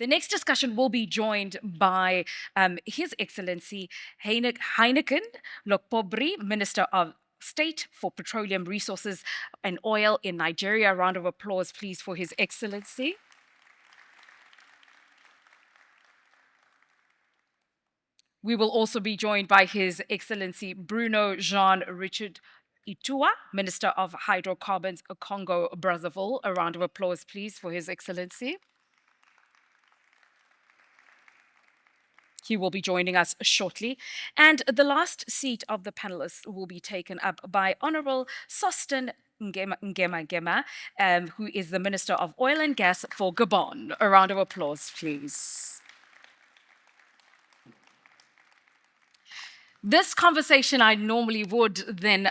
The next discussion will be joined by His Excellency Heineken Lokpobiri, Minister of State for Petroleum Resources and Oil in Nigeria. A round of applause, please, for His Excellency. We will also be joined by His Excellency Bruno Jean-Richard Itoua, Minister of Hydrocarbons, Congo-Brazzaville. A round of applause, please, for His Excellency. He will be joining us shortly. And the last seat of the panelists will be taken up by Honorable Sostin Ngema, who is the Minister of Oil and Gas for Gabon. A round of applause, please. This conversation, I normally would then,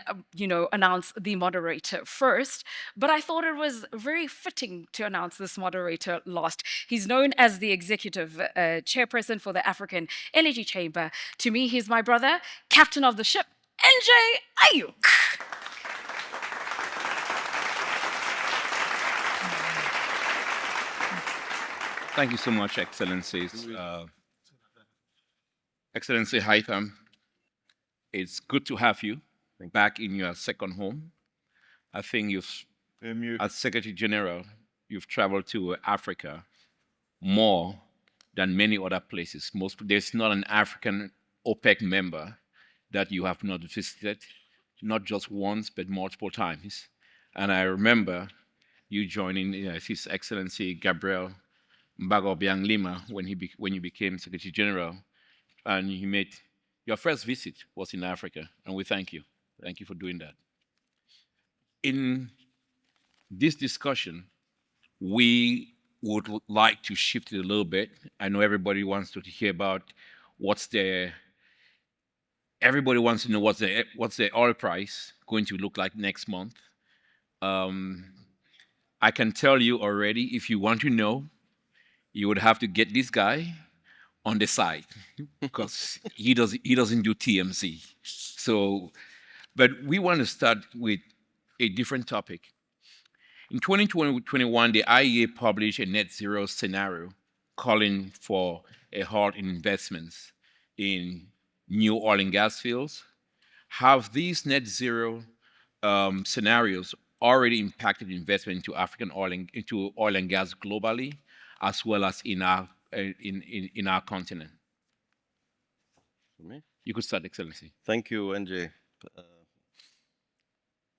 announce the moderator first, but I thought it was very fitting to announce this moderator last. He's known as the executive chairperson for the African Energy Chamber. To me, he's my brother, captain of the ship, NJ Ayuk. Thank you so much, Excellencies. Excellency Haitham, it's good to have you back in your second home. I think as Secretary General, you've traveled to Africa more than many other places. There's not an African OPEC member that you have not visited, not just once, but multiple times. And I remember you joining His Excellency Gabriel Mbago Lima when you became Secretary General, and you made your first visit was in Africa, and we thank you. Thank you for doing that. In this discussion, we would like to shift it a little bit. I know everybody wants to hear about everybody wants to know what's the oil price going to look like next month. I can tell you already, if you want to know, you would have to get this guy on the side because he doesn't do TMC. So, but we want to start with a different topic. In 2021, the IEA published a net zero scenario calling for a halt in investments in new oil and gas fields. Have these net zero scenarios already impacted investment into into oil and gas globally, as well as in our continent? For me? You could start, Excellency. Thank you, NJ.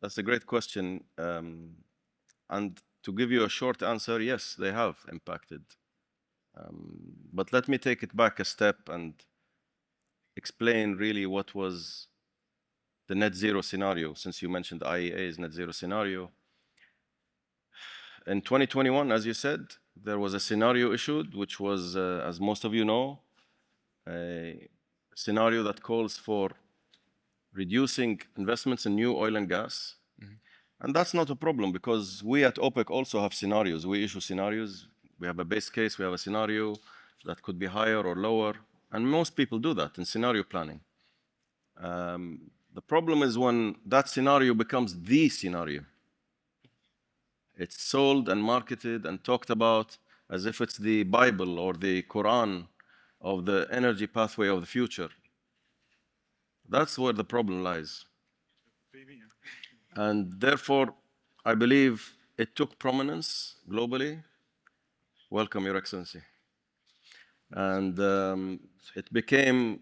That's a great question. And to give you a short answer, yes, they have impacted. But let me take it back a step and explain really what was the net zero scenario, since you mentioned the IEA's net zero scenario. In 2021, as you said, there was a scenario issued, which was, as most of you know, a scenario that calls for reducing investments in new oil and gas. Mm-hmm. And that's not a problem because we at OPEC also have scenarios. We issue scenarios. We have a base case. We have a scenario that could be higher or lower. And most people do that in scenario planning. The problem is when that scenario becomes the scenario. It's sold and marketed and talked about as if it's the Bible or the Quran of the energy pathway of the future. That's where the problem lies. And therefore, I believe it took prominence globally. Welcome, Your Excellency. And it became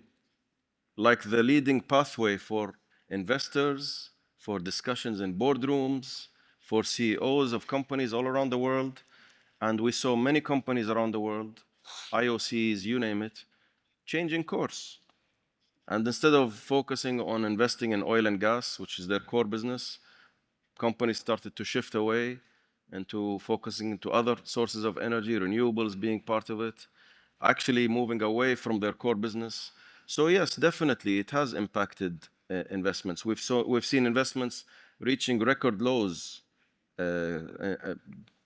like the leading pathway for investors, for discussions in boardrooms, for CEOs of companies all around the world. And we saw many companies around the world, IOCs, you name it, changing course. And instead of focusing on investing in oil and gas, which is their core business, companies started to shift away into focusing into other sources of energy, renewables being part of it, actually moving away from their core business. So yes, definitely it has impacted investments. We've seen investments reaching record lows,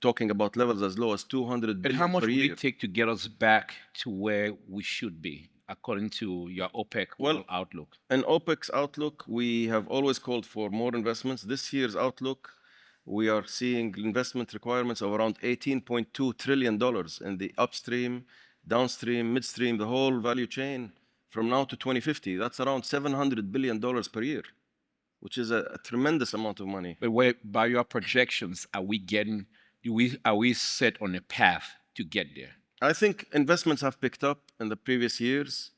talking about levels as low as 200 billion per year. And how much will it take to get us back to where we should be, according to your OPEC outlook? In OPEC's outlook, we have always called for more investments. This year's outlook we are seeing investment requirements of around $18.2 trillion in the upstream, downstream, midstream, the whole value chain from now to 2050. That's around $700 billion per year, which is a tremendous amount of money. But by your projections, are we set on a path to get there? I think investments have picked up in the previous years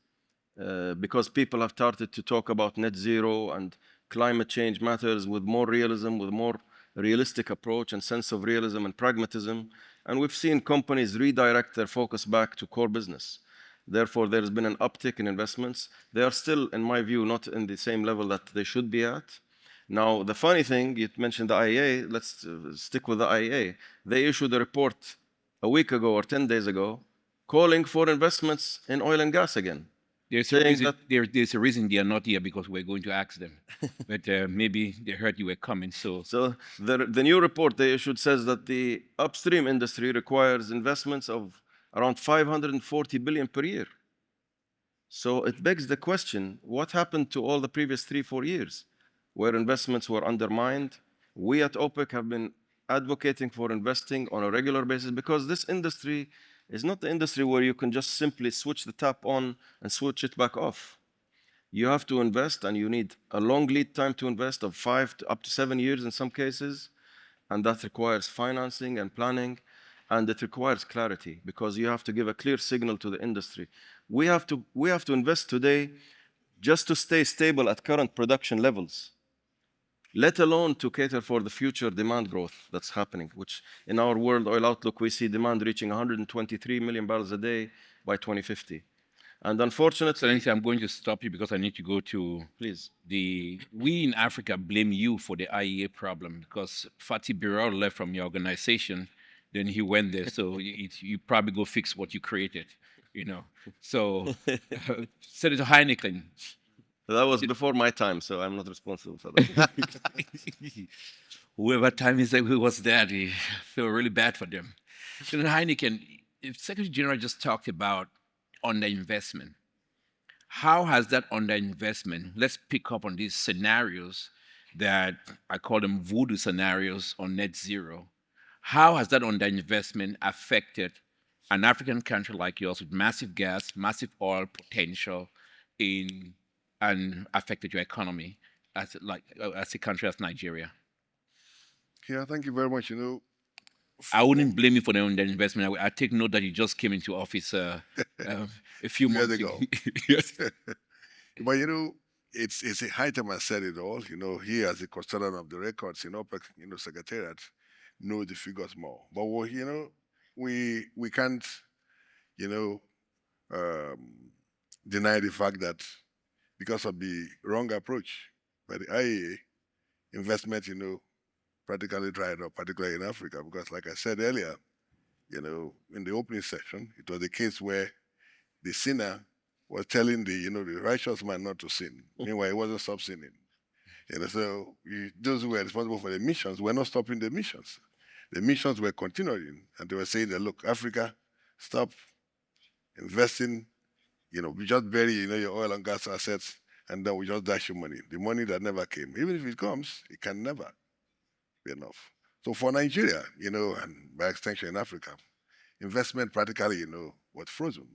because people have started to talk about net zero and climate change matters with more realism, with more realistic approach and sense of realism and pragmatism. And we've seen companies redirect their focus back to core business. Therefore, there's been an uptick in investments. They are still, in my view, not in the same level that they should be at. Now, the funny thing, you mentioned the IEA, let's stick with the IEA. They issued a report a week ago or 10 days ago calling for investments in oil and gas again. There's a reason they are not here because we're going to ask them. But maybe they heard you were coming, so the new report they issued says that the upstream industry requires investments of around 540 billion per year. So it begs the question, what happened to all the previous 3-4 years where investments were undermined? We at OPEC have been advocating for investing on a regular basis because this industry is not the industry where you can just simply switch the tap on and switch it back off. You have to invest, and you need a long lead time to invest of 5 to up to 7 years in some cases, and that requires financing and planning, and it requires clarity because you have to give a clear signal to the industry. We have to invest today just to stay stable at current production levels, let alone to cater for the future demand growth that's happening, which in our World Oil Outlook, we see demand reaching 123 million barrels a day by 2050. And unfortunately... Excellency, I'm going to stop you because I need to go to... Please. We in Africa blame you for the IEA problem because Fatih Birol left from your organization, then he went there, so you probably go fix what you created, you know. So, Senator Heineken... That was before my time, so I'm not responsible for that. Whoever time is who was there, I feel really bad for them. Senator Heineken, if Secretary General just talked about underinvestment, how has that underinvestment, let's pick up on these scenarios that I call them voodoo scenarios on net zero, how has that underinvestment affected an African country like yours with massive gas, massive oil potential and affected your economy as a country as Nigeria? Yeah, thank you very much. I wouldn't blame you for the underinvestment. I take note that you just came into office a few months ago. Yes. But it's Haitham has said it all. He as the custodian of the records in OPEC, Secretariat, know the figures more. But we can't, deny the fact that because of the wrong approach by the IEA, investment, practically dried up, particularly in Africa, because like I said earlier, in the opening session, it was the case where the sinner was telling the righteous man not to sin. Meanwhile, he wasn't stop sinning. So those who were responsible for the missions were not stopping the missions. The missions were continuing, and they were saying that, look, Africa, stop investing. We just bury, your oil and gas assets, and then we just dash your money. The money that never came. Even if it comes, it can never be enough. So for Nigeria, and by extension in Africa, investment practically, was frozen.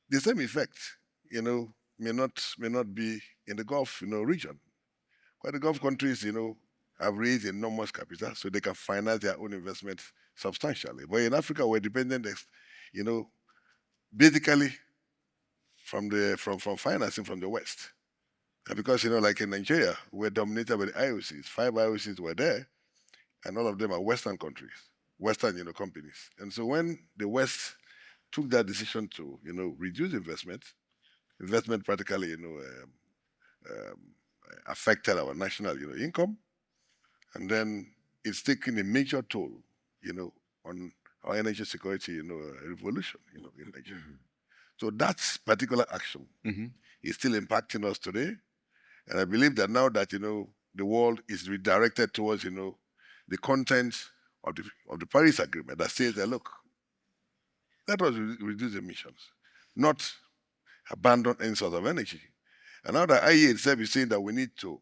The same effect, may not be in the Gulf, region. But the Gulf countries, have raised enormous capital so they can finance their own investment substantially. But in Africa, we're dependent, basically from financing from the West. And because, like in Nigeria, we're dominated by the IOCs. 5 IOCs were there, and all of them are Western countries, Western, companies. And so when the West took that decision to, reduce investment practically, affected our national, income, and then it's taken a major toll, on our energy security, revolution, in Nigeria. So that particular action is still impacting us today. And I believe that now that, the world is redirected towards, the content of the Paris Agreement that says that, look, let us reduce emissions, not abandon any source of energy. And now the IEA itself is saying that we need to,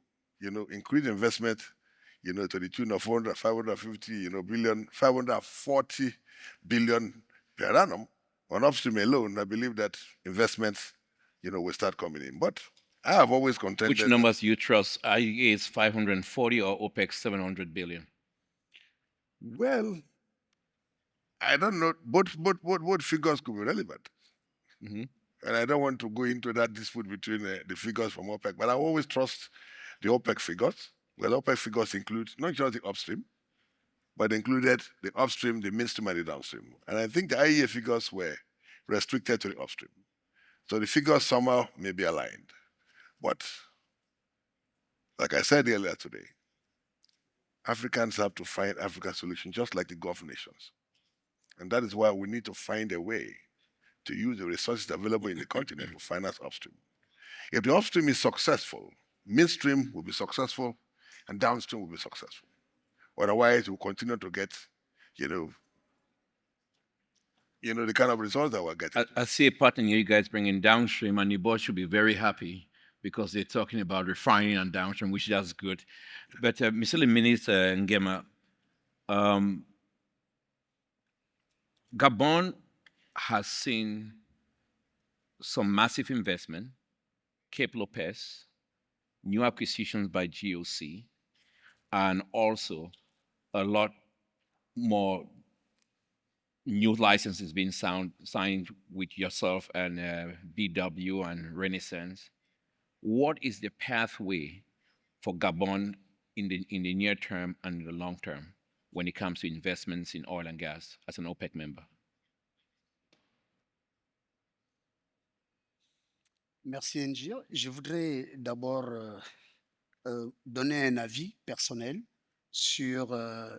increase investment, to the tune of 550, billion, 540 billion per annum on upstream alone, I believe that investments, will start coming in. But I have always contended. Which numbers do you trust? IEA is 540 or OPEC 700 billion? Well, I don't know. Both figures could be relevant. Mm-hmm. And I don't want to go into that dispute between the figures from OPEC, but I always trust the OPEC figures. Well, OPEC figures include not just the upstream, but included the upstream, the midstream, and the downstream. And I think the IEA figures were restricted to the upstream. So the figures somehow may be aligned. But like I said earlier today, Africans have to find Africa's solution just like the Gulf nations. And that is why we need to find a way to use the resources available in the continent to finance upstream. If the upstream is successful, midstream will be successful, and downstream will be successful. Otherwise, we'll continue to get, the kind of results that we're getting. I see a pattern you guys bringing downstream, and the board should be very happy because they're talking about refining and downstream, which is good. But Mr. Minister Ngema, Gabon has seen some massive investment, Cape Lopez, new acquisitions by GOC, and also a lot more new licenses being signed with yourself and BW and Renaissance. What is the pathway for Gabon in the near term and the long term when it comes to investments in oil and gas as an OPEC member? Merci NGO. Je voudrais d'abord donner un avis personnel sur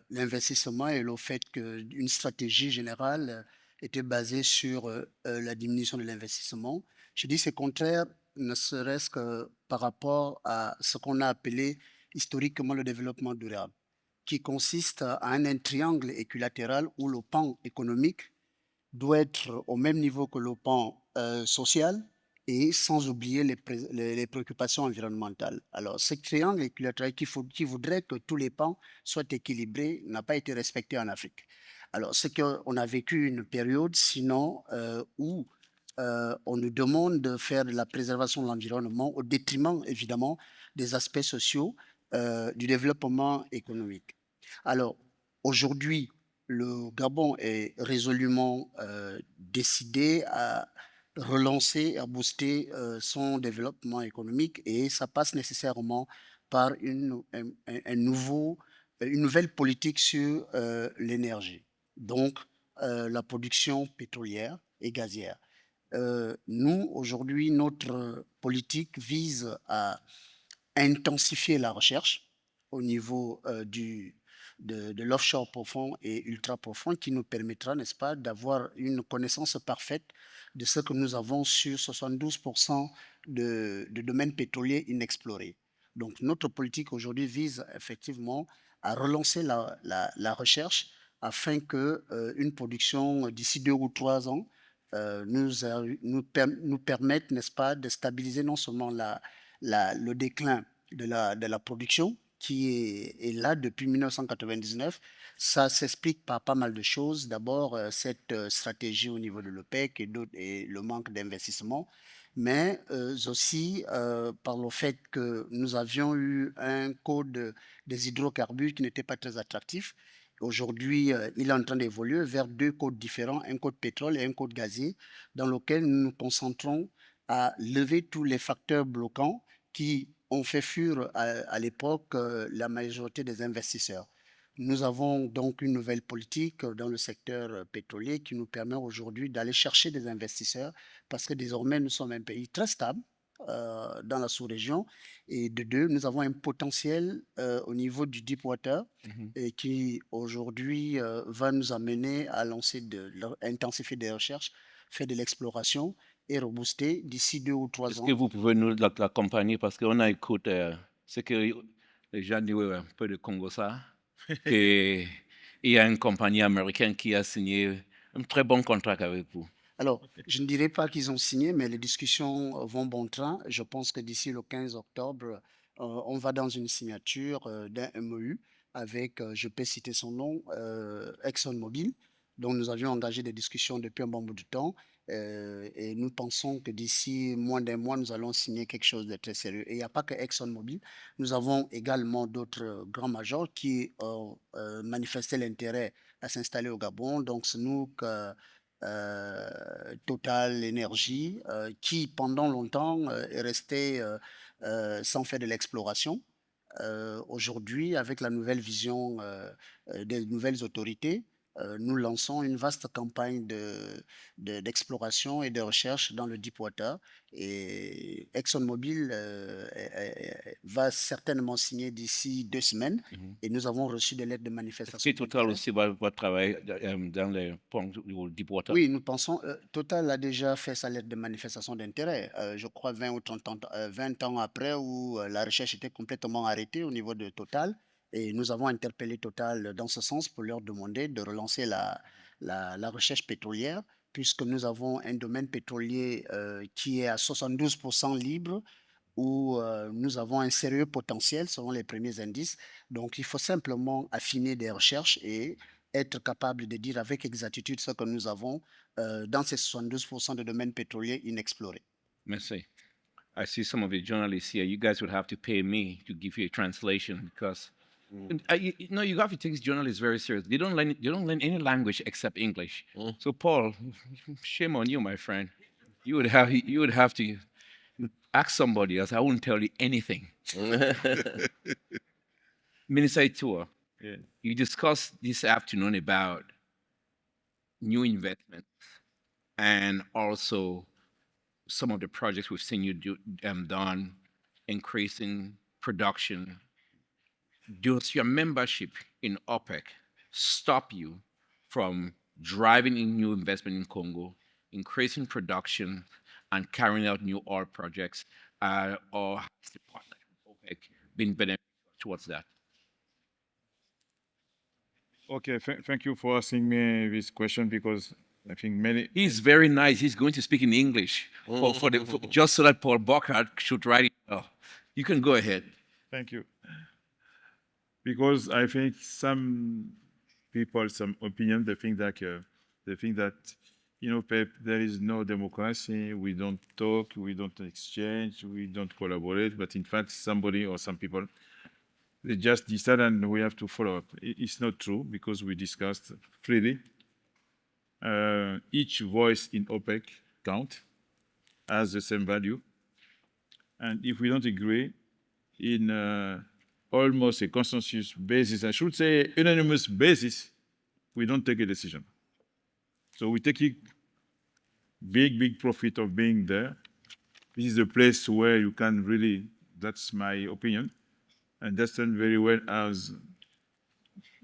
l'investissement et le fait qu'une stratégie générale était basée sur la diminution de l'investissement. Je dis c'est contraire, ne serait-ce que par rapport à ce qu'on a appelé historiquement le développement durable, qui consiste à un triangle équilatéral où le pan économique doit être au même niveau que le pan social, et sans oublier les préoccupations environnementales. Alors, ce triangle équilatéral qui voudrait que tous les pans soient équilibrés n'a pas été respecté en Afrique. Alors, c'est qu'on a vécu une période, sinon, où on nous demande de faire de la préservation de l'environnement au détriment, évidemment, des aspects sociaux du développement économique. Alors, aujourd'hui, le Gabon est résolument décidé à relancer, à booster son développement économique, et ça passe nécessairement par une nouvelle politique sur l'énergie, donc la production pétrolière et gazière. Nous, aujourd'hui, notre politique vise à intensifier la recherche au niveau de l'offshore profond et ultra profond, qui nous permettra, n'est-ce pas, d'avoir une connaissance parfaite de ce que nous avons sur 72% de domaines pétroliers inexplorés. Donc notre politique aujourd'hui vise effectivement à relancer la recherche afin qu'une production d'ici 2 ou 3 ans nous permette, n'est-ce pas, de stabiliser non seulement le déclin de la production, qui est là depuis 1999. Ça s'explique par pas mal de choses. D'abord, cette stratégie au niveau de l'OPEC et le manque d'investissement, mais aussi par le fait que nous avions eu un code des hydrocarbures qui n'était pas très attractif. Aujourd'hui, il est en train d'évoluer vers 2 codes différents, un code pétrole et un code gazier, dans lequel nous nous concentrons à lever tous les facteurs bloquants qui ont fait fuir à l'époque la majorité des investisseurs. Nous avons donc une nouvelle politique dans le secteur pétrolier qui nous permet aujourd'hui d'aller chercher des investisseurs, parce que désormais nous sommes un pays très stable dans la sous-région, et de deux, nous avons un potentiel au niveau du deep water et qui aujourd'hui va nous amener à intensifier des recherches, faire de l'exploration et rebooster d'ici 2 ou 3 ans. Est-ce que vous pouvez nous l'accompagner, parce qu'on a écouté ce que les gens disent un peu de Congo, ça, qu'il y a une compagnie américaine qui a signé un très bon contrat avec vous. Alors, je ne dirais pas qu'ils ont signé, mais les discussions vont bon train. Je pense que d'ici le 15 octobre, on va dans une signature d'un MOU avec, je peux citer son nom, ExxonMobil. Donc, nous avions engagé des discussions depuis un bon bout de temps et nous pensons que d'ici moins d'un mois, nous allons signer quelque chose de très sérieux. Et il n'y a pas que ExxonMobil, nous avons également d'autres grands majors qui ont manifesté l'intérêt à s'installer au Gabon. Donc, Snook, Total Energy, qui pendant longtemps est resté sans faire de l'exploration. Aujourd'hui, avec la nouvelle vision des nouvelles autorités, nous lançons une vaste campagne d'exploration et de recherche dans le Deepwater. Et ExxonMobil va certainement signer d'ici 2 semaines. Et nous avons reçu des lettres de manifestation. C'est Total aussi va travailler dans les ponts du Deepwater. Oui, nous pensons, Total a déjà fait sa lettre de manifestation d'intérêt, je crois 20 ou 30 ans, 20 ans après, où la recherche était complètement arrêtée au niveau de Total. Et nous avons interpellé Total dans ce sens pour leur demander de relancer la recherche pétrolière, puisque nous avons un domaine pétrolier qui est à 72% libre, où nous avons un sérieux potentiel selon les premiers indices. Donc, il faut simplement affiner des recherches et être capable de dire avec exactitude ce que nous avons dans ces 72% de domaines pétroliers inexplorés. Merci. I see some of the journalists here. You guys would have to pay me to give you a translation because you have to take these journalists very serious. They don't learn any language except English. So Paul, shame on you, my friend. You would have to ask somebody else. I wouldn't tell you anything. Minister Itoua, you discussed this afternoon about new investments and also some of the projects we've seen you do done, increasing production. Does your membership in OPEC stop you from driving in new investment in Congo, increasing production, and carrying out new oil projects, or has the partnership with OPEC been beneficial towards that? Okay, thank you for asking me this question because I think many. He's very nice. He's going to speak in English just so that Paul Burkhardt should write it well. You can go ahead. Thank you. Because I think some people, some opinion, they think that Pep, there is no democracy. We don't talk, we don't exchange, we don't collaborate. But in fact, somebody or some people, they just decide and we have to follow up. It's not true because we discussed freely. Each voice in OPEC count has the same value. And if we don't agree in almost a consensus basis, I should say unanimous basis, we don't take a decision. So we take a big profit of being there. This is a place where you can really, that's my opinion, understand very well as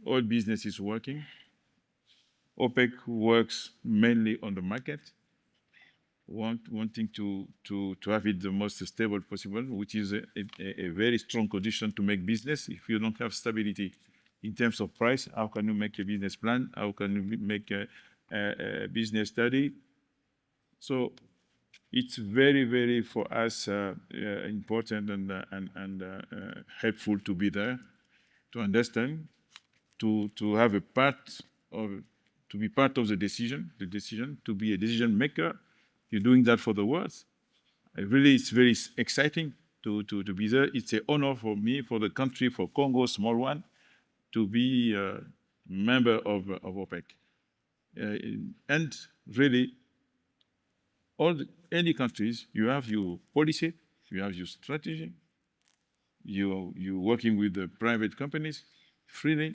all business is working. OPEC works mainly on the market, wanting to have it the most stable possible, which is a very strong condition to make business. If you don't have stability in terms of price, how can you make a business plan? How can you make a business study? So it's very for us important and helpful to be there, to understand, to have a part of, to be part of the decision, to be a decision maker. You're doing that for the world. Really, it's very exciting to be there. It's an honor for me, for the country, for Congo, small one, to be a member of OPEC. And really, any countries, you have your policy, you have your strategy, you're working with the private companies freely,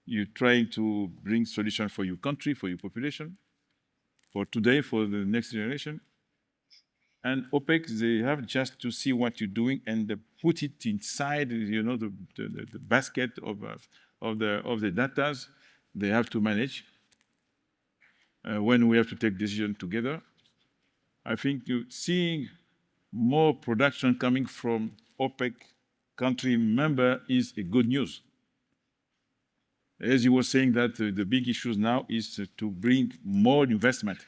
you're trying to bring solutions for your country, for your population, for today, for the next generation. And OPEC, they have just to see what you're doing and put it inside, the basket of the data they have to manage when we have to take decisions together. I think seeing more production coming from OPEC country member is a good news. As you were saying that the big issues now is to bring more investment.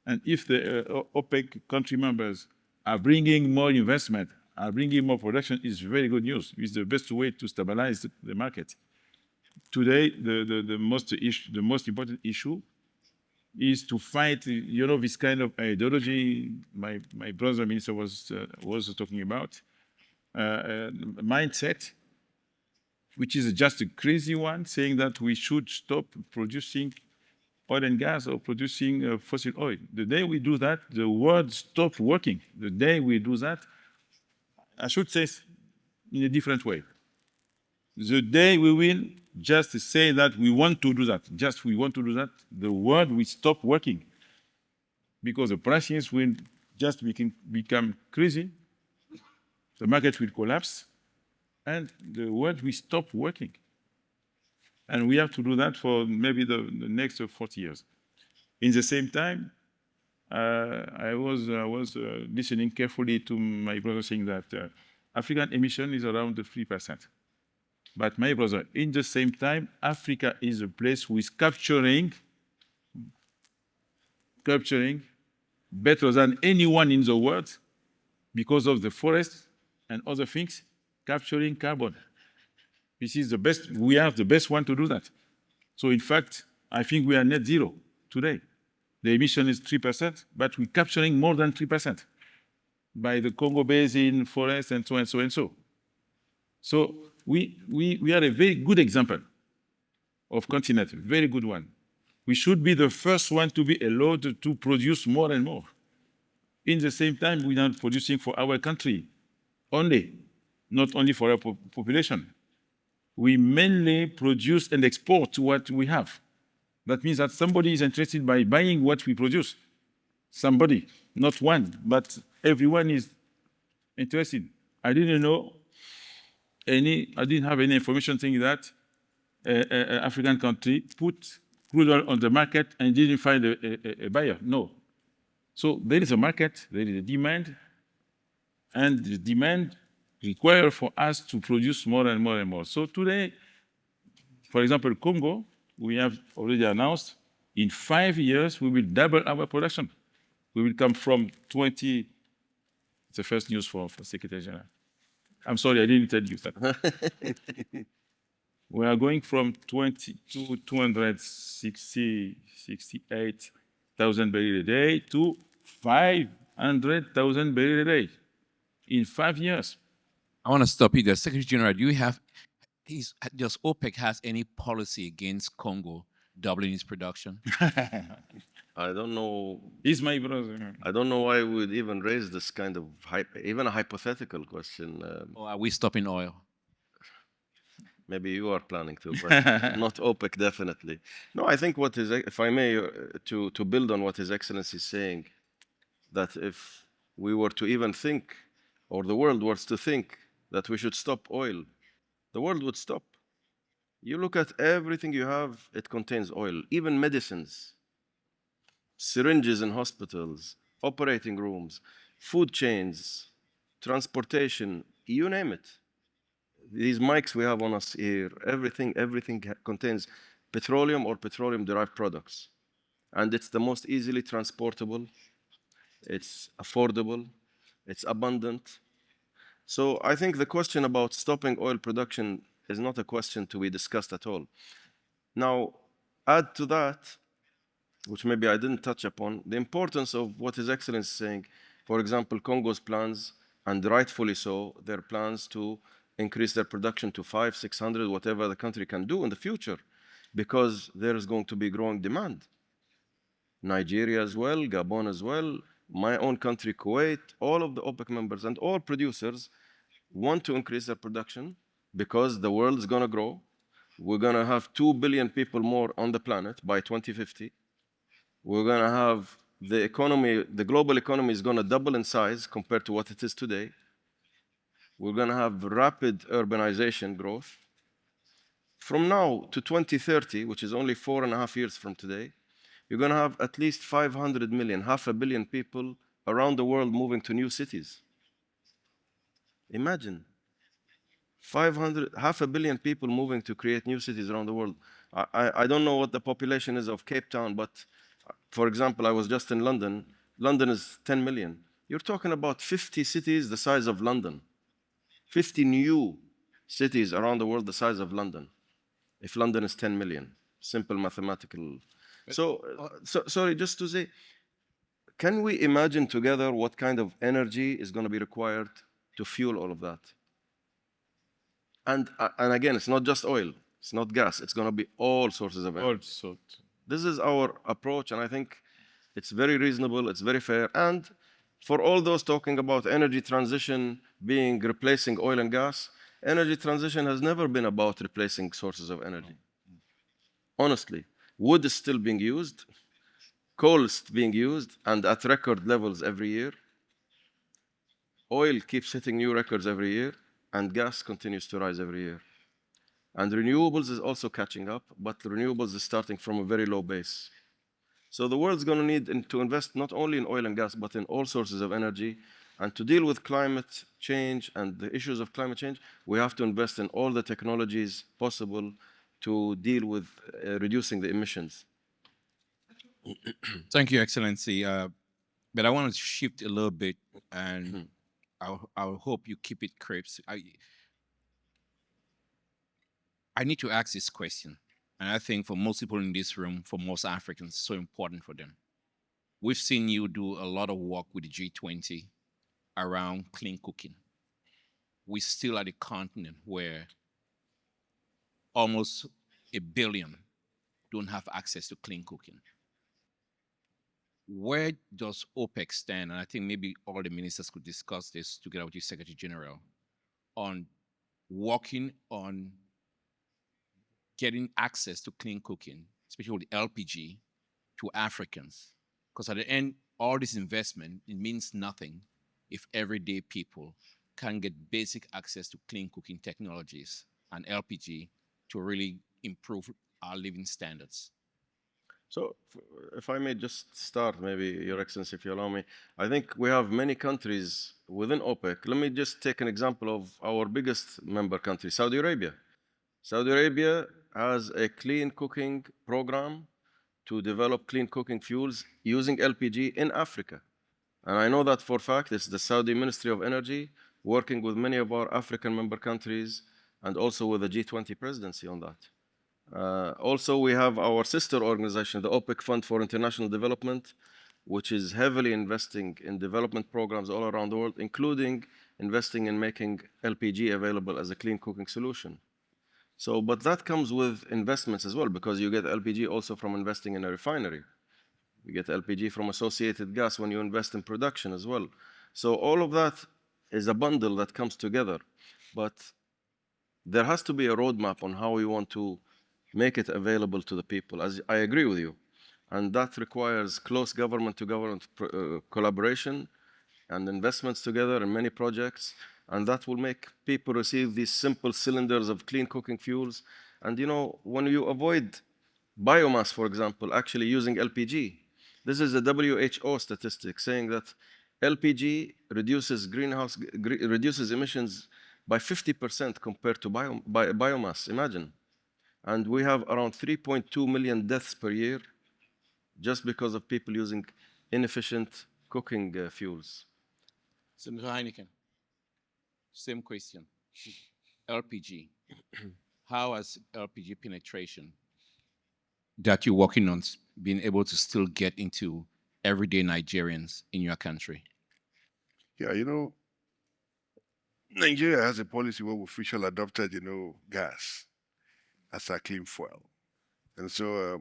And if the OPEC country members are bringing more investment, are bringing more production is very good news. It's the best way to stabilize the market. Today, the most important issue is to fight, this kind of ideology my brother minister was talking about, mindset, which is just a crazy one, saying that we should stop producing oil and gas or producing fossil oil. The day we do that, the world stops working. The day we do that, I should say in a different way. The day we will just say that we want to do that, the world will stop working because the prices will just become crazy, the market will collapse, and the world will stop working. And we have to do that for maybe the next 40 years. In the same time, I was listening carefully to my brother saying that African emission is around 3%. But my brother, in the same time, Africa is a place who is capturing better than anyone in the world because of the forest and other things, capturing carbon. This is the best, we are the best one to do that. So in fact, I think we are net zero today. The emission is 3%, but we're capturing more than 3% by the Congo Basin, forest, and so and so and so. So we are a very good example of continent, a very good one. We should be the first one to be allowed to produce more and more. In the same time, we are not producing for our country only, not only for our population. We mainly produce and export what we have. That means that somebody is interested by buying what we produce. Somebody, not one, but everyone is interested. I didn't have any information saying that an African country put crude oil on the market and didn't find a buyer. No. So there is a market, there is a demand, and the demand requires for us to produce more and more and more. So today, for example, Congo, we have already announced in 5 years we will double our production. We will come from 20. It's the first news for Secretary General. I'm sorry, I didn't tell you that. We are going from 20 to 268,000 barrels a day to 500,000 barrels a day in 5 years. I want to stop you there. Secretary General, do you have, does OPEC has any policy against Congo doubling its production? I don't know. He's my brother. I don't know why we would even raise this kind of, even a hypothetical question. Or are we stopping oil? Maybe you are planning to, but not OPEC, definitely. No, I think what is, if I may, to build on what His Excellency is saying, that if we were to even think, or the world was to think that we should stop oil, the world would stop. You look at everything you have, it contains oil, even medicines, syringes in hospitals, operating rooms, food chains, transportation, you name it. These mics we have on us here, everything contains petroleum or petroleum-derived products. And it's the most easily transportable, it's affordable, it's abundant. So I think the question about stopping oil production is not a question to be discussed at all. Now, add to that, which maybe I didn't touch upon, the importance of what His Excellency is saying. For example, Congo's plans, and rightfully so, their plans to increase their production to 500, 600, whatever the country can do in the future, because there is going to be growing demand. Nigeria as well, Gabon as well, my own country, Kuwait, all of the OPEC members and all producers want to increase their production because the world is going to grow. We're going to have 2 billion people more on the planet by 2050. We're going to have the economy, the global economy is going to double in size compared to what it is today. We're going to have rapid urbanization growth. From now to 2030, which is only 4.5 years from today, you're going to have at least 500 million, 500 million people around the world moving to new cities. Imagine, 500 million people moving to create new cities around the world. I don't know what the population is of Cape Town, but for example, I was just in London. London is 10 million. You're talking about 50 cities the size of London. 50 new cities around the world the size of London, if London is 10 million. Simple mathematical. Sorry, just to say, can we imagine together what kind of energy is going to be required to fuel all of that? And again, it's not just oil, it's not gas, it's going to be all sources of energy. All sorts. This is our approach, and I think it's very reasonable, it's very fair. And for all those talking about energy transition being replacing oil and gas, energy transition has never been about replacing sources of energy. Honestly, wood is still being used, coal is being used, and at record levels every year. Oil keeps hitting new records every year, and gas continues to rise every year. And renewables is also catching up, but renewables is starting from a very low base. So the world's going to need to invest not only in oil and gas, but in all sources of energy. And to deal with climate change and the issues of climate change, we have to invest in all the technologies possible to deal with reducing the emissions. Thank you, Excellency. But I want to shift a little bit, and I hope you keep it crisp. I need to ask this question, and I think for most people in this room, for most Africans, it's so important for them. We've seen you do a lot of work with the G20 around clean cooking. We're still at a continent where almost 1 billion don't have access to clean cooking. Where does OPEC stand? And I think maybe all the ministers could discuss this together with the Secretary General on working on getting access to clean cooking, especially with LPG, to Africans. Because at the end, all this investment, it means nothing if everyday people can get basic access to clean cooking technologies and LPG to really improve our living standards. So if I may just start, maybe, Your Excellency, if you allow me. I think we have many countries within OPEC. Let me just take an example of our biggest member country, Saudi Arabia. Saudi Arabia has a clean cooking program to develop clean cooking fuels using LPG in Africa. And I know that for a fact. It's the Saudi Ministry of Energy working with many of our African member countries and also with the G20 presidency on that. Also, we have our sister organization, the OPEC Fund for International Development, which is heavily investing in development programs all around the world, including investing in making LPG available as a clean cooking solution. So, but that comes with investments as well, because you get LPG also from investing in a refinery. You get LPG from associated gas when you invest in production as well. So all of that is a bundle that comes together. But there has to be a roadmap on how we want to make it available to the people. As I agree with you. And that requires close government-to-government collaboration and investments together in many projects. And that will make people receive these simple cylinders of clean cooking fuels. And you know, when you avoid biomass, for example, actually using LPG, this is a WHO statistic saying that LPG reduces emissions by 50% compared to biomass, imagine. And we have around 3.2 million deaths per year just because of people using inefficient cooking fuels. Senator Heineken, same question. LPG. How has LPG penetration that you're working on been able to still get into everyday Nigerians in your country? Yeah, you know, Nigeria has a policy where we officially adopted, you know, gas as a clean fuel. And so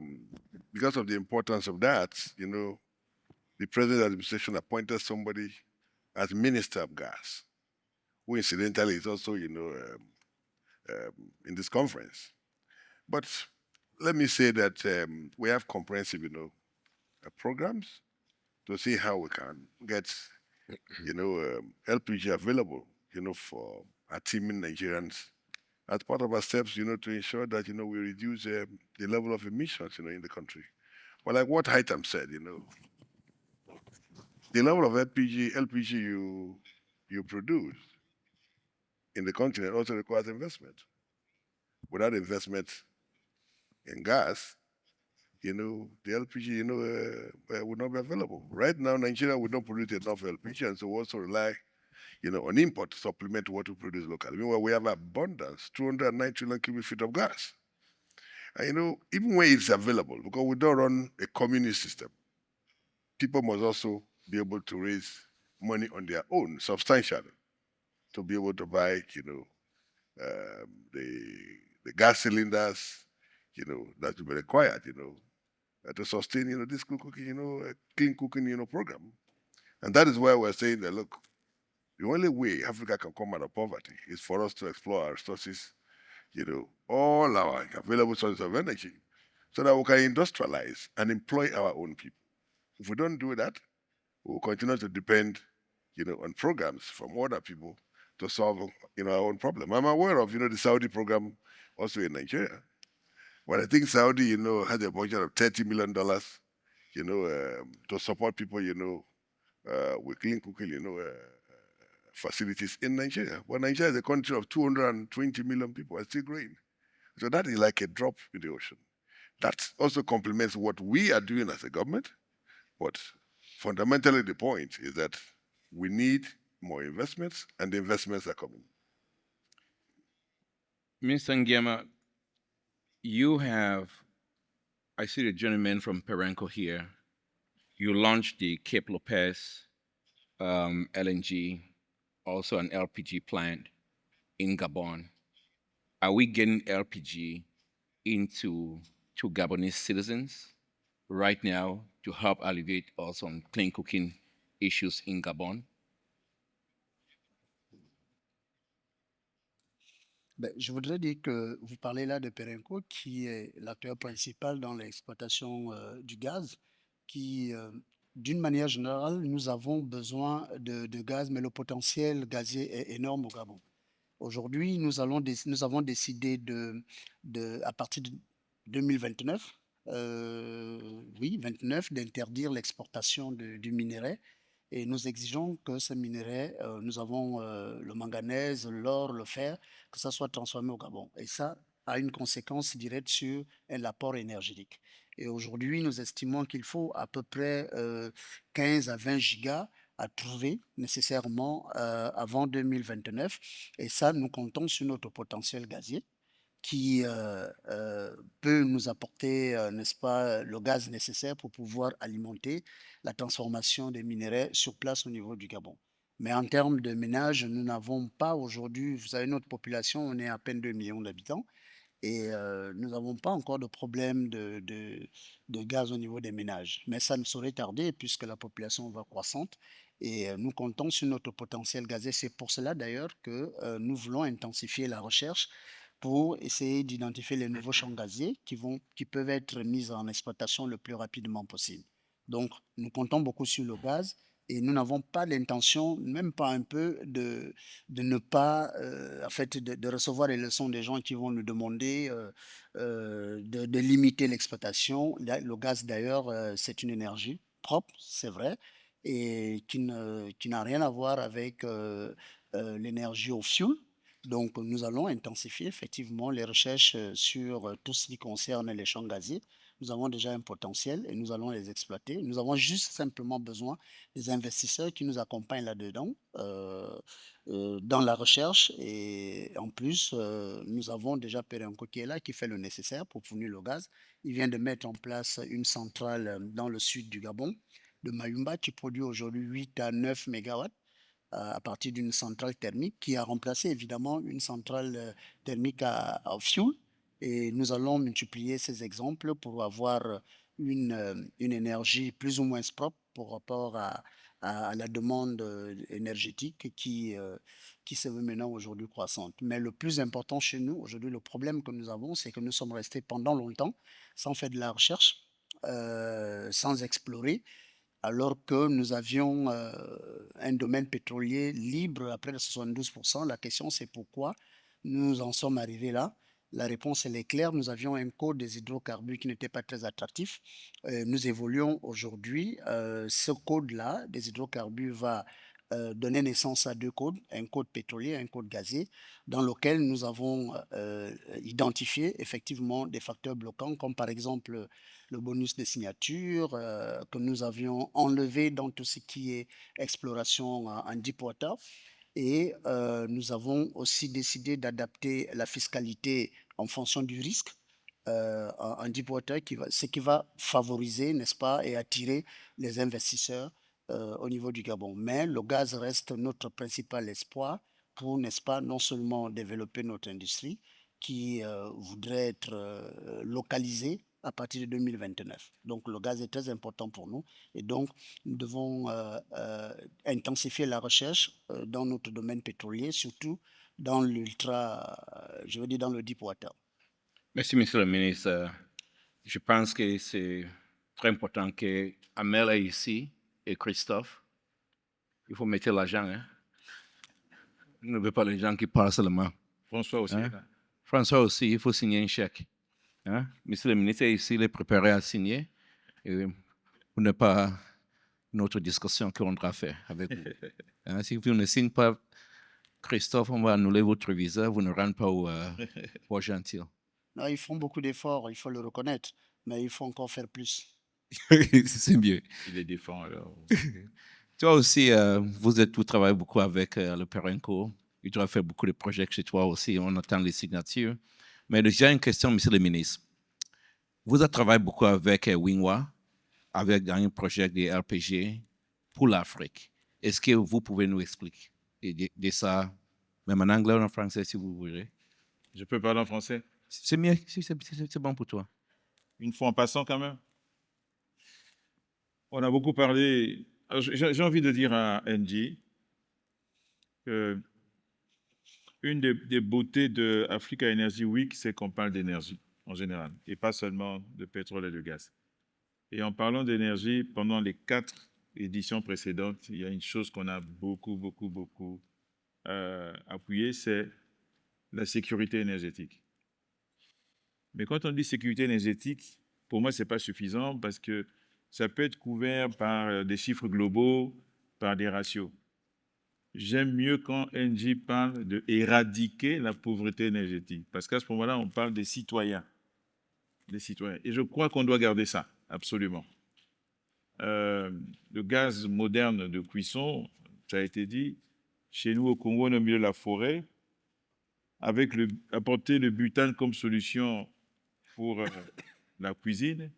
because of the importance of that, you know, the present administration appointed somebody as Minister of Gas, who incidentally is also, you know, in this conference. But let me say that we have comprehensive, you know, programs to see how we can get, you know, LPG available, you know, for our teeming Nigerians as part of our steps, you know, to ensure that, you know, we reduce the level of emissions, you know, in the country. But like what Haitham said, you know, the level of LPG you produce in the continent also requires investment. Without investment in gas, you know, the LPG, you know, would not be available. Right now, Nigeria would not produce enough LPG, and so we also rely on import to supplement what we produce locally. Meanwhile, we have abundance, 209 trillion cubic feet of gas. And even when it's available, because we don't run a communist system, people must also be able to raise money on their own substantially to be able to buy, the gas cylinders, that will be required, to sustain, this clean cooking, program. And that is why we're saying that, look, the only way Africa can come out of poverty is for us to explore our resources, all our available sources of energy, so that we can industrialize and employ our own people. If we don't do that, we'll continue to depend, on programs from other people to solve, our own problem. I'm aware of, the Saudi program also in Nigeria. But I think Saudi, had a budget of $30 million, to support people, with clean cooking, facilities in Nigeria. But Nigeria is a country of 220 million people and still growing. So that is like a drop in the ocean. That also complements what we are doing as a government. But fundamentally, the point is that we need more investments, and the investments are coming. Mr. Ngema, I see the gentleman from Perenco here. You launched the Cape Lopez LNG, also an LPG plant in Gabon. Are we getting LPG into Gabonese citizens right now to help alleviate also on clean cooking issues in Gabon? Je voudrais dire que vous parlez là de Perenco, qui est l'acteur principal dans l'exploitation du gaz, qui, d'une manière générale, nous avons besoin de gaz, mais le potentiel gazier est énorme au Gabon. Aujourd'hui, nous avons décidé à partir de 2029, oui, 29, d'interdire l'exportation du minerai. Et nous exigeons que ce minerai, nous avons le manganèse, l'or, le fer, que ça soit transformé au Gabon. Et ça a une conséquence directe sur l'apport énergétique. Et aujourd'hui, nous estimons qu'il faut à peu près 15 à 20 gigas à trouver nécessairement avant 2029. Et ça, nous comptons sur notre potentiel gazier qui peut nous apporter, n'est-ce pas, le gaz nécessaire pour pouvoir alimenter la transformation des minerais sur place au niveau du Gabon. Mais en termes de ménage, nous n'avons pas aujourd'hui, vous savez, notre population, on est à peine 2 millions d'habitants. Et nous n'avons pas encore de problème de gaz au niveau des ménages. Mais ça ne saurait tarder puisque la population va croissante. Et nous comptons sur notre potentiel gazier. C'est pour cela d'ailleurs que nous voulons intensifier la recherche pour essayer d'identifier les nouveaux champs gaziers qui peuvent être mis en exploitation le plus rapidement possible. Donc, nous comptons beaucoup sur le gaz et nous n'avons pas l'intention, même pas un peu, de ne pas, en fait, de recevoir les leçons des gens qui vont nous demander de limiter l'exploitation. Le gaz, d'ailleurs, c'est une énergie propre, c'est vrai, et qui n'a rien à voir avec l'énergie au fioul. Donc, nous allons intensifier effectivement les recherches sur tout ce qui concerne les champs gaziers. Nous avons déjà un potentiel et nous allons les exploiter. Nous avons juste simplement besoin des investisseurs qui nous accompagnent là-dedans, dans la recherche. Et en plus, nous avons déjà Perenco qui est là, qui fait le nécessaire pour fournir le gaz. Il vient de mettre en place une centrale dans le sud du Gabon, de Mayumba, qui produit aujourd'hui 8 à 9 mégawatts à partir d'une centrale thermique qui a remplacé évidemment une centrale thermique au fioul. Et nous allons multiplier ces exemples pour avoir une énergie plus ou moins propre par rapport à la demande énergétique qui se veut maintenant aujourd'hui croissante. Mais le plus important chez nous, aujourd'hui, le problème que nous avons, c'est que nous sommes restés pendant longtemps sans faire de la recherche, sans explorer, alors que nous avions un domaine pétrolier libre à près de 72%. La question, c'est pourquoi nous en sommes arrivés là. La réponse, elle est claire. Nous avions un code des hydrocarbures qui n'était pas très attractif. Nous évoluons aujourd'hui. Ce code-là des hydrocarbures va donner naissance à deux codes, un code pétrolier et un code gazier, dans lequel nous avons identifié effectivement des facteurs bloquants, comme par exemple le bonus de signature que nous avions enlevé dans tout ce qui est exploration en deep water. Et nous avons aussi décidé d'adapter la fiscalité en fonction du risque en deep water, ce qui va favoriser, n'est-ce pas, et attirer les investisseurs au niveau du Gabon. Mais le gaz reste notre principal espoir pour, n'est-ce pas, non seulement développer notre industrie qui voudrait être localisée à partir de 2029. Donc le gaz est très important pour nous et donc nous devons intensifier la recherche dans notre domaine pétrolier, surtout dans je veux dire dans le deep water. Merci, Monsieur le ministre. Je pense que c'est très important que Amel est ici et Christophe. Il faut mettre l'argent. Hein? Je ne veux pas les gens qui parlent seulement. François aussi. Hein? François aussi, il faut signer un chèque. Hein? Monsieur le ministre est ici, il est préparé à signer. Et vous n'avez pas une autre discussion qu'on doit faire avec vous. Hein? Si vous ne signez pas, Christophe, on va annuler votre visa, vous ne rentrez pas au gentil. Non, ils font beaucoup d'efforts, il faut le reconnaître, mais il faut encore faire plus. C'est mieux. Il les défend alors. Toi aussi, vous travaillez beaucoup avec le Perenco. Tu dois faire beaucoup de projets chez toi aussi. On attend les signatures. Mais déjà, une question, monsieur le ministre. Vous avez travaillé beaucoup avec Wingwa, avec un projet de RPG pour l'Afrique. Est-ce que vous pouvez nous expliquer de ça, même en anglais ou en français, si vous voulez? Je peux parler en français? C'est mieux, c'est bon pour toi. Une fois en passant quand même. On a beaucoup parlé. J'ai envie de dire à NG que une des beautés de Africa Energy Week, c'est qu'on parle d'énergie en général, et pas seulement de pétrole et de gaz. Et en parlant d'énergie, pendant les 4 éditions précédentes, il y a une chose qu'on a beaucoup appuyée, c'est la sécurité énergétique. Mais quand on dit sécurité énergétique, pour moi, ce n'est pas suffisant parce que ça peut être couvert par des chiffres globaux, par des ratios. J'aime mieux quand NG parle d'éradiquer la pauvreté énergétique, parce qu'à ce moment-là, on parle des citoyens. Des citoyens. Et je crois qu'on doit garder ça, absolument. Le gaz moderne de cuisson, ça a été dit, chez nous au Congo, on est au milieu de la forêt, avec apporter le butane comme solution pour la cuisine,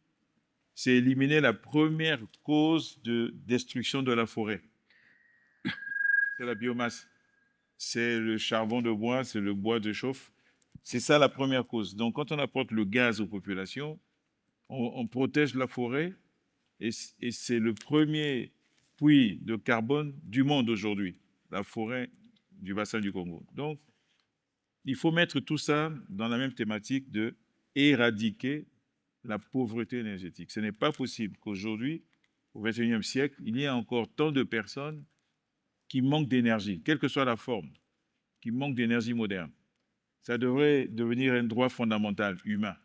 c'est éliminer la première cause de destruction de la forêt. C'est la biomasse. C'est le charbon de bois, c'est le bois de chauffe. C'est ça la première cause. Donc, quand on apporte le gaz aux populations, on protège la forêt et c'est le premier puits de carbone du monde aujourd'hui, la forêt du bassin du Congo. Donc, il faut mettre tout ça dans la même thématique de éradiquer la pauvreté énergétique. Ce n'est pas possible qu'aujourd'hui, au XXIe siècle, il y ait encore tant de personnes qui manquent d'énergie, quelle que soit la forme, qui manquent d'énergie moderne. Ça devrait devenir un droit fondamental humain.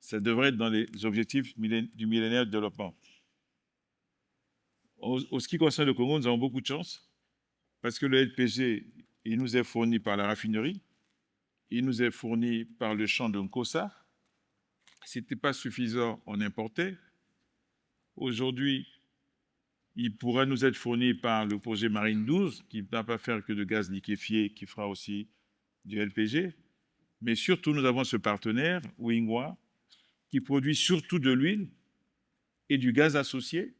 Ça devrait être dans les objectifs du millénaire de développement. Au ce qui concerne le Congo, nous avons beaucoup de chance parce que le LPG, il nous est fourni par la raffinerie, il nous est fourni par le champ de Nkossa. Ce n'était pas suffisant, on importait. Aujourd'hui, il pourra nous être fourni par le projet Marine 12, qui ne va pas faire que de gaz liquéfié, qui fera aussi du LPG. Mais surtout, nous avons ce partenaire, Wingwa, qui produit surtout de l'huile et du gaz associé.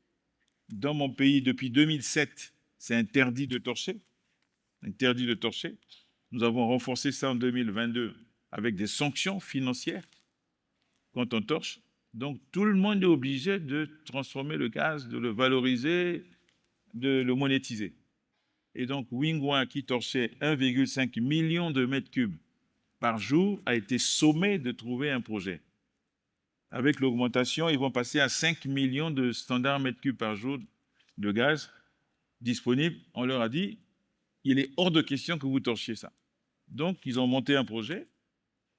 Dans mon pays, depuis 2007, c'est interdit de torcher. Interdit de torcher. Nous avons renforcé ça en 2022 avec des sanctions financières quand on torche. Donc, tout le monde est obligé de transformer le gaz, de le valoriser, de le monétiser. Et donc, Wingwa, qui torchait 1,5 million de mètres cubes par jour, a été sommé de trouver un projet. Avec l'augmentation, ils vont passer à 5 millions de standards mètres cubes par jour de gaz disponibles. On leur a dit, il est hors de question que vous torchiez ça. Donc, ils ont monté un projet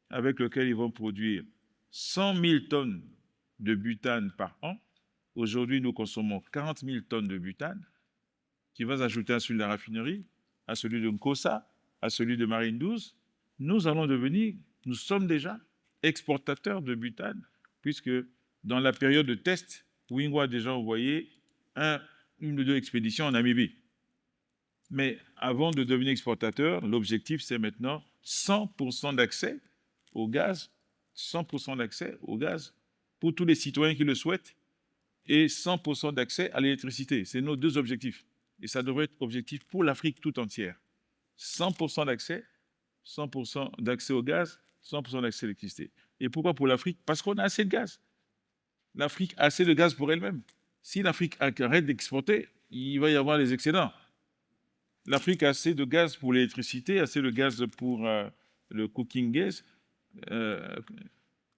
avec lequel ils vont produire 100 000 tonnes de butane par an. Aujourd'hui, nous consommons 40 000 tonnes de butane qui va s'ajouter à celui de la raffinerie, à celui de Nkossa, à celui de Marine 12. Nous sommes déjà exportateurs de butane, puisque dans la période de test, Wingwa a déjà envoyé une ou deux expéditions en Namibie. Mais avant de devenir exportateur, l'objectif, c'est maintenant 100% d'accès au gaz, 100% d'accès au gaz pour tous les citoyens qui le souhaitent et 100% d'accès à l'électricité. C'est nos deux objectifs. Et ça devrait être objectif pour l'Afrique tout entière. 100% d'accès, 100% d'accès au gaz, 100% d'accès à l'électricité. Et pourquoi pour l'Afrique? Parce qu'on a assez de gaz. L'Afrique a assez de gaz pour elle-même. Si l'Afrique arrête d'exporter, il va y avoir des excédents. L'Afrique a assez de gaz pour l'électricité, assez de gaz pour le cooking gas.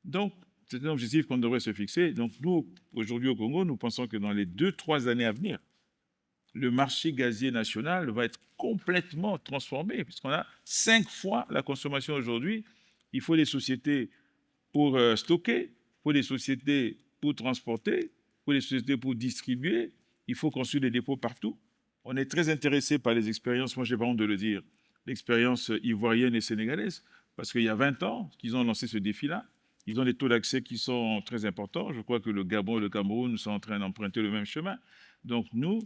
Donc, c'est un objectif qu'on devrait se fixer. Donc, nous, aujourd'hui au Congo, nous pensons que dans les 2-3 années à venir, le marché gazier national va être complètement transformé, puisqu'on a 5 fois la consommation aujourd'hui. Il faut des sociétés pour stocker, il faut des sociétés pour transporter, il faut des sociétés pour distribuer, il faut construire des dépôts partout. On est très intéressé par les expériences, moi je n'ai pas honte de le dire, l'expérience ivoirienne et sénégalaise, parce qu'il y a 20 ans qu'ils ont lancé ce défi-là. Ils ont des taux d'accès qui sont très importants. Je crois que le Gabon et le Cameroun sont en train d'emprunter le même chemin. Donc nous,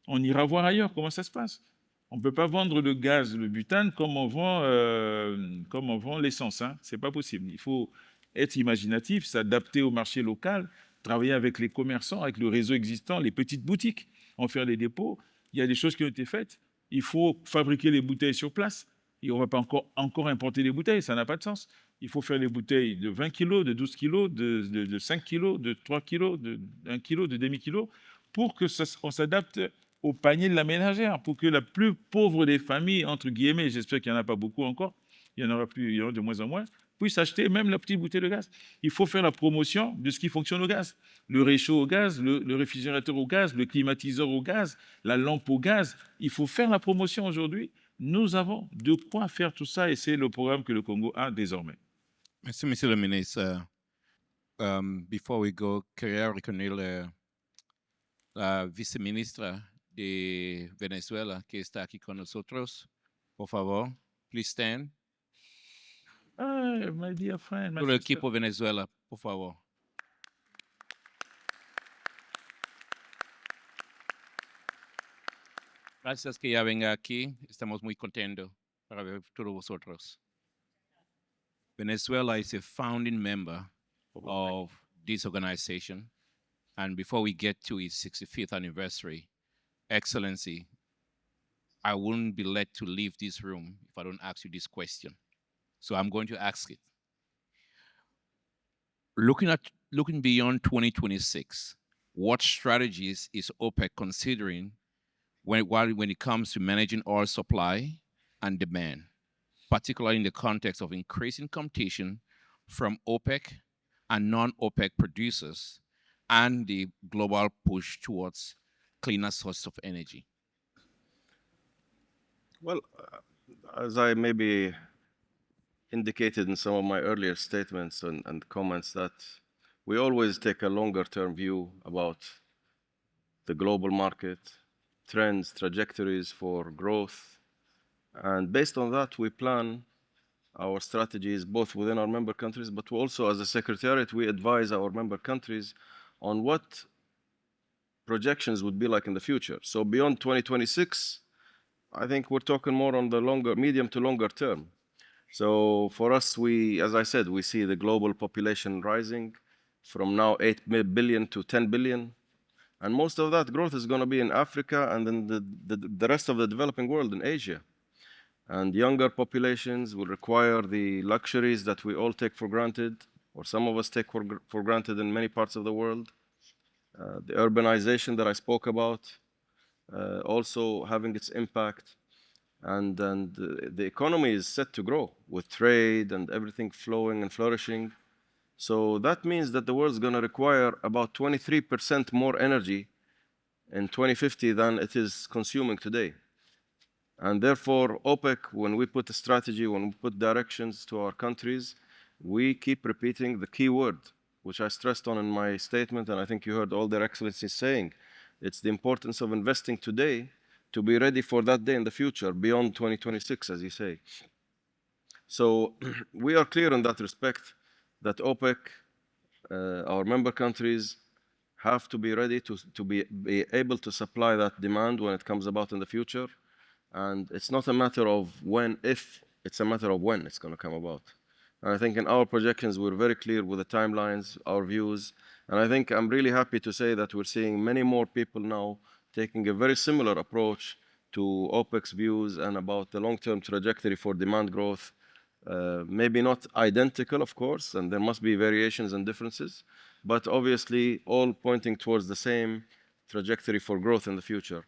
on ira voir ailleurs comment ça se passe. On ne peut pas vendre le gaz, le butane, comme on vend l'essence. Hein. Ce n'est pas possible. Il faut être imaginatif, s'adapter au marché local, travailler avec les commerçants, avec le réseau existant, les petites boutiques, en faire des dépôts. Il y a des choses qui ont été faites. Il faut fabriquer les bouteilles sur place. Et on ne va pas encore importer les bouteilles, ça n'a pas de sens. Il faut faire les bouteilles de 20 kg, de 12 kg, de 5 kg, de 3 kg, de 1 kg, de demi-kilo, pour qu'on s'adapte au panier de la ménagère, pour que la plus pauvre des familles, entre guillemets, j'espère qu'il n'y en a pas beaucoup encore, il y en aura de moins en moins, puisse acheter même la petite bouteille de gaz. Il faut faire la promotion de ce qui fonctionne au gaz. Le réchaud au gaz, le réfrigérateur au gaz, le climatiseur au gaz, la lampe au gaz. Il faut faire la promotion aujourd'hui. Nous avons de quoi faire tout ça et c'est le programme que le Congo a désormais. Merci, Monsieur le ministre. Before we go, quería reconnaître la viceministra de Venezuela que está aquí con nosotros. Por favor, please stand. My dear friend, my Todo el sister. equipo Venezuela, por favor. Gracias que ya venga aquí. Estamos muy contentos para ver todos vosotros. Venezuela is a founding member of this organization. And before we get to its 65th anniversary, Excellency, I wouldn't be led to leave this room if I don't ask you this question. So I'm going to ask it. Looking beyond 2026, what strategies is OPEC considering when it comes to managing oil supply and demand, particularly in the context of increasing competition from OPEC and non-OPEC producers and the global push towards cleaner sources of energy? Well, as I maybe indicated in some of my earlier statements and comments, that we always take a longer-term view about the global market, trends, trajectories for growth, and based on that, we plan our strategies both within our member countries, but also as a Secretariat, we advise our member countries on what projections would be like in the future. So beyond 2026, I think we're talking more on the medium to longer term. So for us, as I said, we see the global population rising from now 8 billion to 10 billion. And most of that growth is going to be in Africa and then the rest of the developing world in Asia. And younger populations will require the luxuries that we all take for granted, or some of us take for granted in many parts of the world. The urbanization that I spoke about, also having its impact. And the economy is set to grow with trade and everything flowing and flourishing. So that means that the world's going to require about 23% more energy in 2050 than it is consuming today. And therefore, OPEC, when we put a strategy, when we put directions to our countries, we keep repeating the key word, which I stressed on in my statement, and I think you heard all their excellencies saying. It's the importance of investing today to be ready for that day in the future, beyond 2026, as you say. So we are clear in that respect that OPEC, our member countries, have to be ready to be able to supply that demand when it comes about in the future. And it's not a matter of when, if, it's a matter of when it's going to come about. And I think in our projections, we're very clear with the timelines, our views. And I think I'm really happy to say that we're seeing many more people now taking a very similar approach to OPEC's views and about the long-term trajectory for demand growth. Maybe not identical, of course, and there must be variations and differences, but obviously all pointing towards the same trajectory for growth in the future.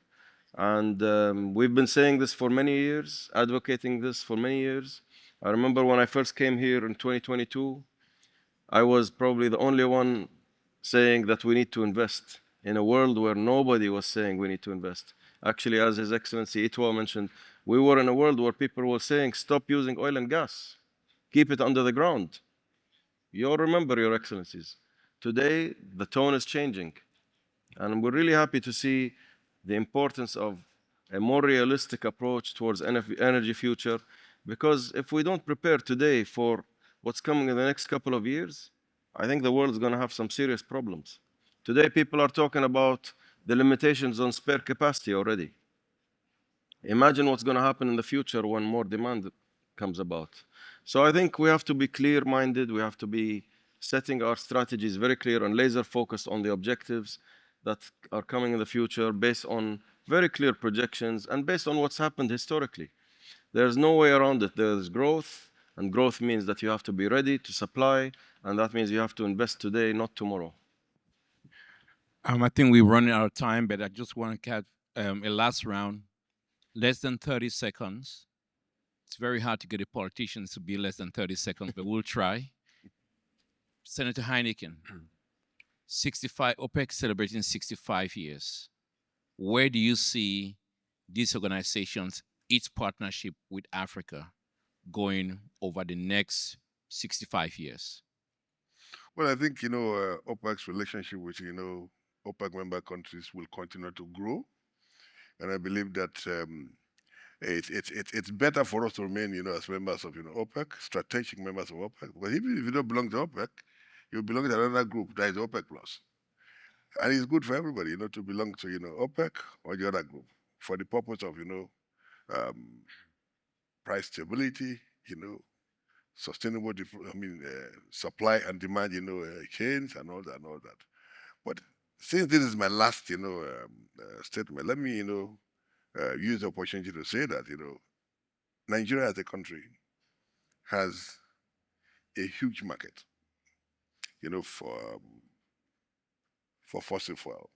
And we've been saying this for many years, advocating this for many years. I remember when I first came here in 2022, I was probably the only one saying that we need to invest in a world where nobody was saying we need to invest. Actually, as His Excellency Itoua mentioned, we were in a world where people were saying, stop using oil and gas, keep it under the ground. You all remember, Your Excellencies. Today, the tone is changing. And we're really happy to see the importance of a more realistic approach towards energy future, because if we don't prepare today for what's coming in the next couple of years, I think the world is going to have some serious problems. Today, people are talking about the limitations on spare capacity already. Imagine what's going to happen in the future when more demand comes about. So I think we have to be clear-minded. We have to be setting our strategies very clear and laser-focused on the objectives that are coming in the future based on very clear projections and based on what's happened historically. There's no way around it. There's growth, and growth means that you have to be ready to supply, and that means you have to invest today, not tomorrow. I think we're running out of time, but I just want to have a last round. Less than 30 seconds. It's very hard to get the politicians to be less than 30 seconds, but we'll try. Senator Heineken, 65, OPEC celebrating 65 years. Where do you see these organizations, its partnership with Africa, going over the next 65 years? Well, I think, OPEC's relationship with, OPEC member countries will continue to grow. And I believe that it's better for us to remain, as members of, OPEC, strategic members of OPEC. Because even if you don't belong to OPEC, you belong to another group that is OPEC plus. And it's good for everybody, to belong to, OPEC or the other group for the purpose of, price stability, sustainable, supply and demand, chains and all that. But since this is my last, statement, let me, use the opportunity to say that, Nigeria as a country has a huge market, for fossil fuel.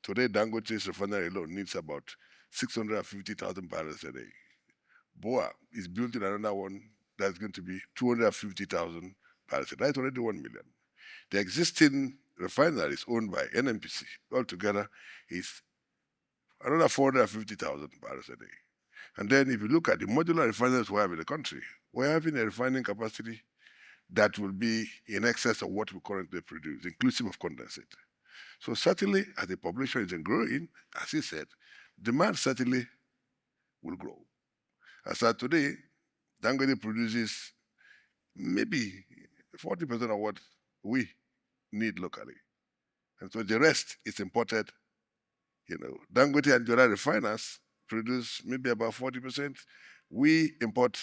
Today, Dangote's refinery alone needs about 650,000 barrels a day. BOA is building another one that's going to be 250,000 barrels a day. That's already 1 million. The existing refinery is owned by NNPC. Altogether, is another 450,000 barrels a day. And then if you look at the modular refineries we have in the country, we're having a refining capacity that will be in excess of what we currently produce, inclusive of condensate. So certainly, as the population is growing, as he said, demand certainly will grow. As of today, Dangote produces maybe 40% of what we need locally. And so the rest is imported. Dangote and the other refiners produce maybe about 40%. We import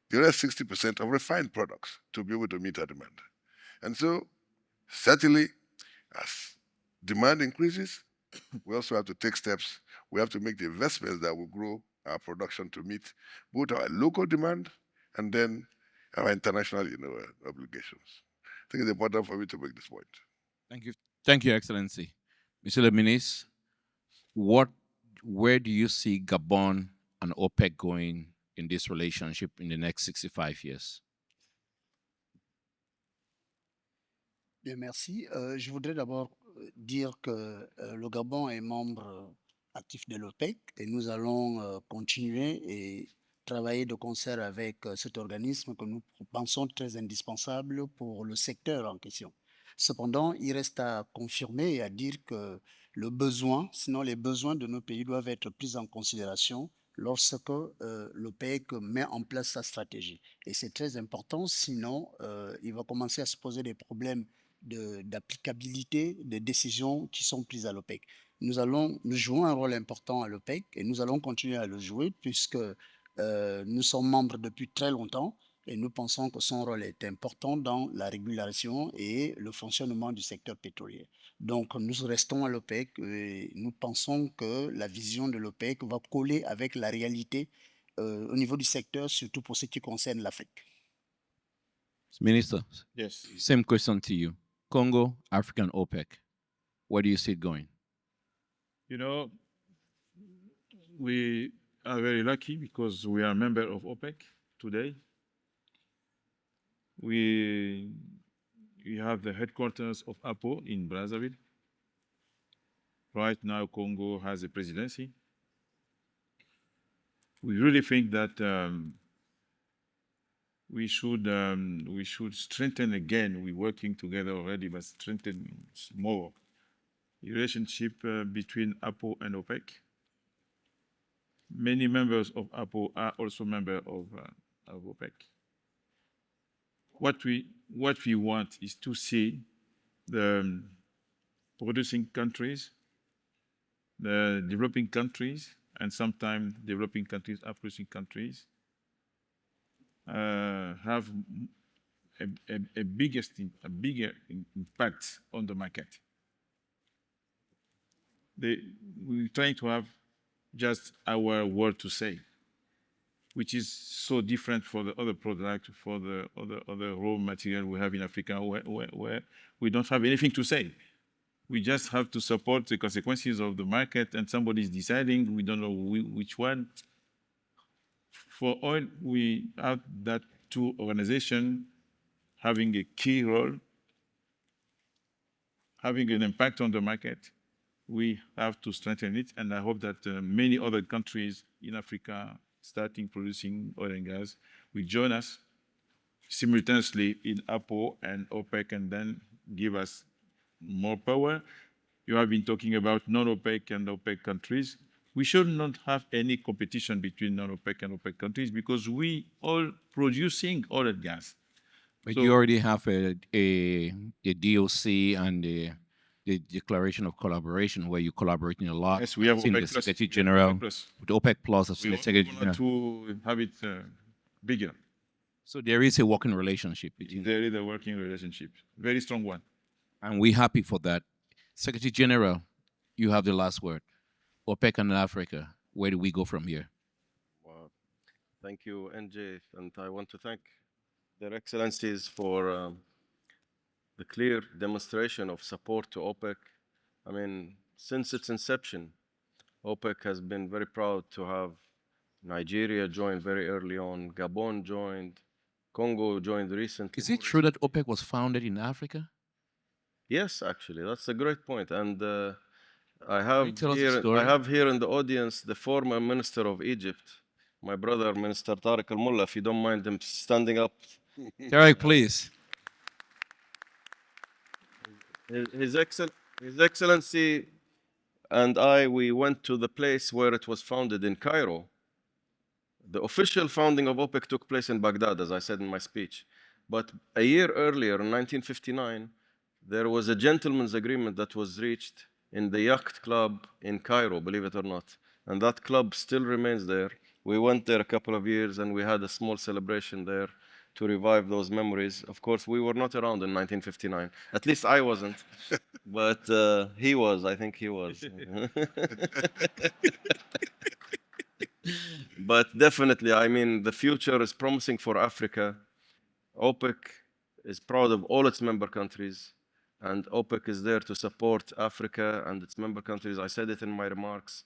the rest 60% of refined products to be able to meet our demand. And so certainly, as demand increases, we also have to take steps. We have to make the investments that will grow our production to meet both our local demand and then our international, obligations. I think it's important for me to make this point. Thank you. Thank you, Excellency. Mr. le Ministre, where do you see Gabon and OPEC going in this relationship in the next 65 years? Bien, merci. Je voudrais d'abord dire que le Gabon est membre actif de l'OPEC et nous allons continuer et travailler de concert avec cet organisme que nous pensons très indispensable pour le secteur en question. Cependant, il reste à confirmer et à dire que le besoin, sinon les besoins de nos pays doivent être pris en considération lorsque l'OPEC met en place sa stratégie. Et c'est très important, sinon il va commencer à se poser des problèmes d'applicabilité des décisions qui sont prises à l'OPEC. nous jouons un rôle important à l'OPEC et nous allons continuer à le jouer puisque nous sommes membres depuis très longtemps et nous pensons que son rôle est important dans la régulation et le fonctionnement du secteur pétrolier. Donc, nous restons à l'OPEC et nous pensons que la vision de l'OPEC va coller avec la réalité au niveau du secteur, surtout pour ce qui concerne l'Afrique. Minister, Yes. same question to you. Congo, African OPEC. Where do you see it going? You know, we are very lucky because we are a member of OPEC today. We have the headquarters of APO in Brazzaville. Right now, Congo has a presidency. We really think that we should strengthen again. We're working together already, but strengthen more relationship between APO and OPEC. Many members of APO are also members of OPEC. What we want is to see the producing countries, the developing countries, and sometimes developing countries are producing countries have a bigger impact on the market. We're trying to have just our word to say, which is so different for the other product, for the other raw material we have in Africa, where we don't have anything to say. We just have to support the consequences of the market, and somebody's deciding, we don't know which one. For oil, we have that two organizations having a key role, having an impact on the market. We have to strengthen it, and I hope that many other countries in Africa starting producing oil and gas will join us simultaneously in APO and OPEC, and then give us more power. You have been talking about non-OPEC and OPEC countries. We should not have any competition between non-OPEC and OPEC countries because we all producing oil and gas. But So- you already have a DOC and the Declaration of Collaboration where you're collaborating a lot. Yes, we have I've seen OPEC the Plus. Secretary Yeah, General, OPEC Plus. with OPEC Plus, I've seen We the Secretary want General. to have it bigger. So there is a working relationship between There is a working relationship, very strong one. and we're happy for that. Secretary General, you have the last word. OPEC and Africa, where do we go from here? Wow. Thank you, NJ, and I want to thank their excellencies for the clear demonstration of support to OPEC. I mean, since its inception, OPEC has been very proud to have Nigeria join very early on, Gabon joined, Congo joined recently. Is it true that OPEC was founded in Africa? Yes, actually, that's a great point. And I have tell us the here, story? I have here in the audience the former minister of Egypt, my brother, Minister Tariq Al-Mullah, if you don't mind him standing up. Derek, please. His Excellency and I, we went to the place where it was founded in Cairo. The official founding of OPEC took place in Baghdad, as I said in my speech. But a year earlier, in 1959, there was a gentleman's agreement that was reached in the Yacht Club in Cairo, believe it or not. And that club still remains there. We went there a couple of years and we had a small celebration there to revive those memories. Of course, we were not around in 1959. At least I wasn't. But he was, I think he was. But definitely, I mean, the future is promising for Africa. OPEC is proud of all its member countries, and OPEC is there to support Africa and its member countries. I said it in my remarks.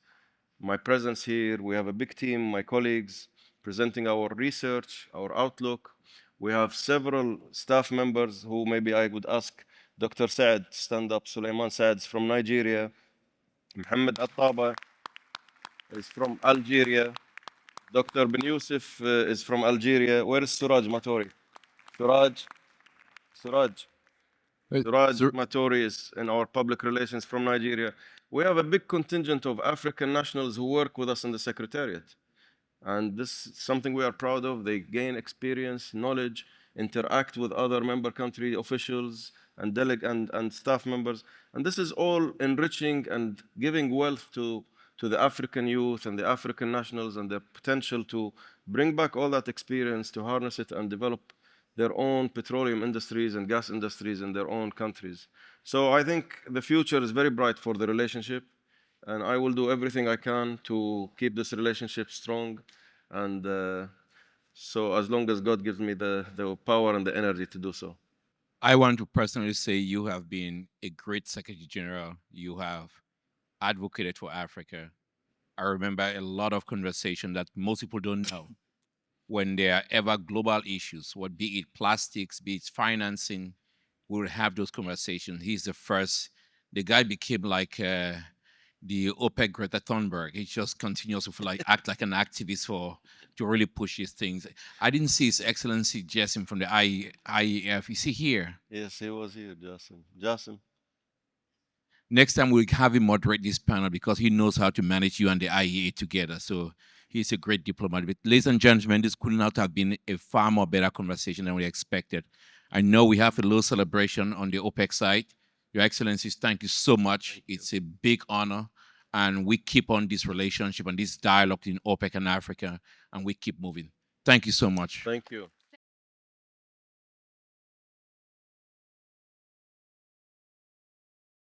My presence here, we have a big team, my colleagues, presenting our research, our outlook. We have several staff members who maybe I would ask Dr. Saad to stand up. Suleiman Saad is from Nigeria. Mohammed Attaba is from Algeria. Dr. Ben Youssef is from Algeria. Where is Suraj Matori? Suraj Matori is in our public relations from Nigeria. We have a big contingent of African nationals who work with us in the Secretariat. And this is something we are proud of. They gain experience, knowledge, interact with other member country officials, and staff members. And this is all enriching and giving wealth to the African youth and the African nationals and their potential to bring back all that experience, to harness it and develop their own petroleum industries and gas industries in their own countries. So I think the future is very bright for the relationship, and I will do everything I can to keep this relationship strong, and so as long as God gives me the power and the energy to do so. I want to personally say you have been a great Secretary General. You have advocated for Africa. I remember a lot of conversation that most people don't know. When there are ever global issues, what be it plastics, be it financing, we will have those conversations. He's the first. The guy became like the OPEC Greta Thunberg. He just continues to act like an activist to really push his things. I didn't see His Excellency Jassim from the IEF. Is he here? Yes, he was here, Jassim. Next time we'll have him moderate this panel because he knows how to manage you and the IEA together. So he's a great diplomat. But ladies and gentlemen, this could not have been a far more better conversation than we expected. I know we have a little celebration on the OPEC side. Your Excellencies, thank you so much. It's a big honor. And we keep on this relationship and this dialogue in OPEC and Africa, and we keep moving. Thank you so much. Thank you.